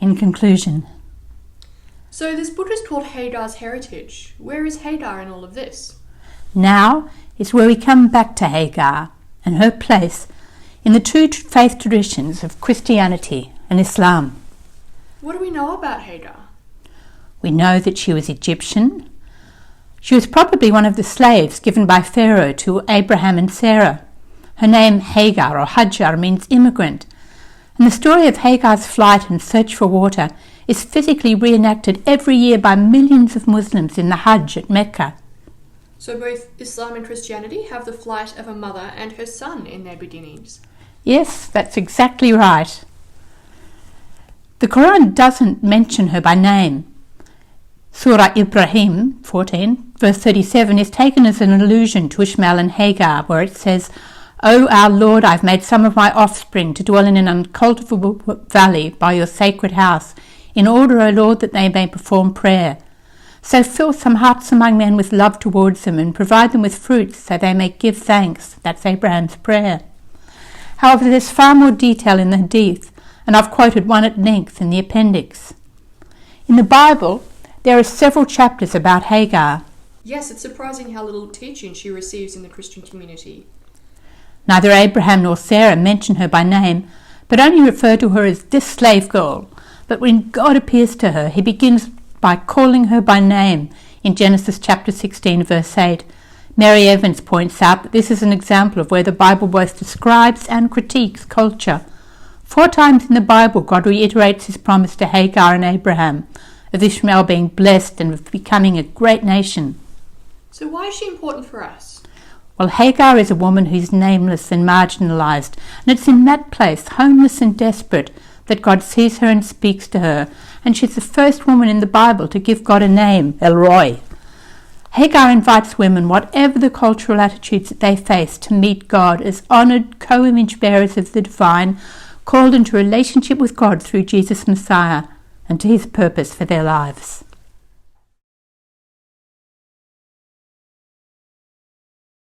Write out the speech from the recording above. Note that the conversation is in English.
In conclusion, so this book is called Hagar's Heritage. Where is Hagar in all of this? now is where we come back to Hagar and her place in the two faith traditions of Christianity and Islam. What do we know about Hagar? We know that she was Egyptian. She was probably one of the slaves given by Pharaoh to Abraham and Sarah. Her name Hagar or Hajar means immigrant, and the story of Hagar's flight and search for water is physically reenacted every year by millions of Muslims in the Hajj at Mecca. So both Islam and Christianity have the flight of a mother and her son in their beginnings. Yes, that's exactly right. The Quran doesn't mention her by name. Surah Ibrahim 14, verse 37 is taken as an allusion to Ishmael and Hagar, where it says, "O our Lord, I've made some of my offspring to dwell in an uncultivable valley by your sacred house, in order, O Lord, that they may perform prayer. So fill some hearts among men with love towards them, and provide them with fruits, so they may give thanks." That's Abraham's prayer. However, there's far more detail in the Hadith, and I've quoted one at length in the appendix. In the Bible, there are several chapters about Hagar. Yes, it's surprising how little teaching she receives in the Christian community. Neither Abraham nor Sarah mention her by name, but only refer to her as this slave girl. But when God appears to her, he begins by calling her by name in Genesis chapter 16, verse 8. Mary Evans points out that this is an example of where the Bible both describes and critiques culture. 4 times in the Bible, God reiterates his promise to Hagar and Abraham of Ishmael being blessed and of becoming a great nation. So why is she important for us? Well, Hagar is a woman who's nameless and marginalised, and it's in that place, homeless and desperate, that God sees her and speaks to her, and she's the first woman in the Bible to give God a name, El Roi. Hagar invites women, whatever the cultural attitudes that they face, to meet God as honoured co-image bearers of the divine, called into relationship with God through Jesus Messiah and to his purpose for their lives.